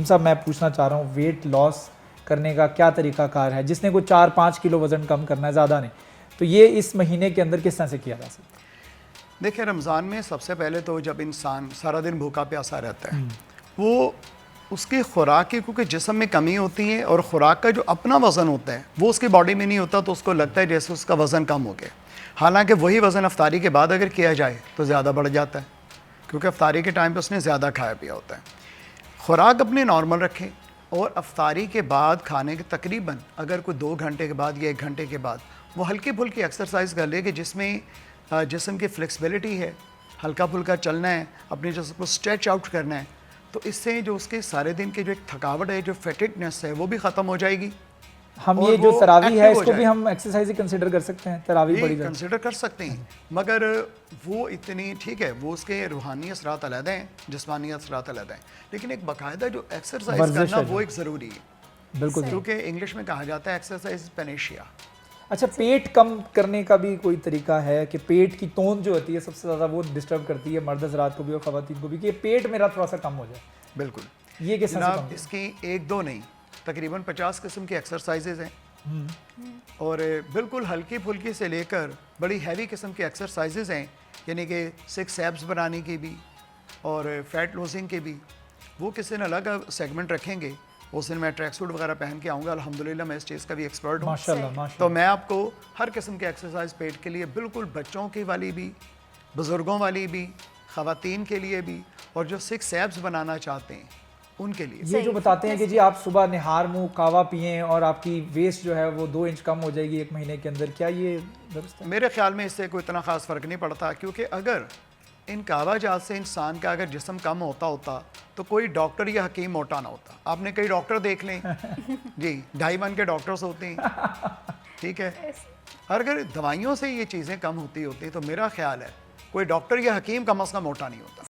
صاحب میں پوچھنا چاہ رہا ہوں ویٹ لاس کرنے کا کیا طریقہ کار ہے؟ جس نے کوئی 4-5 کلو وزن کم کرنا ہے، زیادہ نہیں، تو یہ اس مہینے کے اندر کس طرح سے کیا جا سکتا ہے؟ دیکھیں رمضان میں سب سے پہلے تو جب انسان سارا دن بھوکا پیاسا رہتا ہے، وہ اس کی خوراک کی کیونکہ جسم میں کمی ہوتی ہے اور خوراک کا جو اپنا وزن ہوتا ہے وہ اس کی باڈی میں نہیں ہوتا، تو اس کو لگتا ہے جیسے اس کا وزن کم ہو گیا، حالانکہ وہی وزن افطاری کے بعد اگر کیا جائے تو زیادہ بڑھ جاتا ہے، کیونکہ افطاری کے ٹائم پہ اس نے زیادہ کھایا پیا ہوتا ہے۔ خوراک اپنے نارمل رکھیں اور افطاری کے بعد کھانے کے تقریباً اگر کوئی 2 گھنٹے کے بعد یا 1 گھنٹے کے بعد وہ ہلکی پھلکی ایکسرسائز کر لے کہ جس میں جسم کی فلیکسیبلٹی ہے، ہلکا پھلکا چلنا ہے، اپنے جسم کو اسٹریچ آؤٹ کرنا ہے، تو اس سے جو اس کے سارے دن کی جو ایک تھکاوٹ ہے، جو فیٹڈنس ہے، وہ بھی ختم ہو جائے گی۔ ہم یہ جو تراویح ہے اس کو بھی ہم ایکسرسائز ہی کنسیڈر کر سکتے ہیں؟ تراویح بڑی کنسیڈر کر سکتے ہیں، مگر وہ اتنی ٹھیک ہے، وہ اس کے روحانی اثرات علیحدہ ہیں، جسمانی اثرات علیحدہ ہیں، لیکن ایک باقاعدہ جو ایکسرسائز کرنا وہ ایک ضروری ہے، بالکل، کیونکہ انگلش میں کہا جاتا ہے ایکسرسائز پینیشیا۔ اچھا، پیٹ کم کرنے کا بھی کوئی طریقہ ہے کہ پیٹ کی توند جو ہوتی ہے سب سے زیادہ وہ ڈسٹرب کرتی ہے مرد حضرات کو بھی اور خواتین کو بھی، کہ پیٹ میرا تھوڑا سا کم ہو جائے؟ بالکل، یہ کس طرح سے جناب اس کی 1-2 نہیں، تقریباً 50 قسم کی ایکسرسائزز ہیں، اور بالکل ہلکی پھلکی سے لے کر بڑی ہیوی قسم کی ایکسرسائزز ہیں، یعنی کہ 6 ایبس بنانے کی بھی اور فیٹ لوزنگ کی بھی۔ وہ کسی نے الگ سیگمنٹ رکھیں گے، اس دن میں ٹریک سوٹ وغیرہ پہن کے آؤں گا، الحمدللہ میں اس چیز کا بھی ایکسپرٹ ہوں، ماشاءاللہ۔ تو میں آپ کو ہر قسم کی ایکسرسائز پیٹ کے لیے، بالکل بچوں کی والی بھی، بزرگوں والی بھی، خواتین کے لیے بھی، اور جو 6 ایبس بنانا چاہتے ہیں ان کے لیے۔ یہ جو بتاتے ہیں کہ جی آپ صبح نہار منہ کہوہ پئیں اور آپ کی ویسٹ جو ہے وہ 2 انچ کم ہو جائے گی 1 مہینے کے اندر، کیا یہ درست ہے؟ میرے خیال میں اس سے کوئی اتنا خاص فرق نہیں پڑتا، کیونکہ اگر ان کہوہ جات سے انسان کا اگر جسم کم ہوتا تو کوئی ڈاکٹر یا حکیم موٹا نہ ہوتا۔ آپ نے کئی ڈاکٹر دیکھ لیں جی 2.5 کے ڈاکٹرز ہوتے ہیں، ٹھیک ہے، اور اگر دوائیوں سے یہ چیزیں کم ہوتی تو میرا خیال ہے کوئی ڈاکٹر یا حکیم کم از کم موٹا نہیں ہوتا۔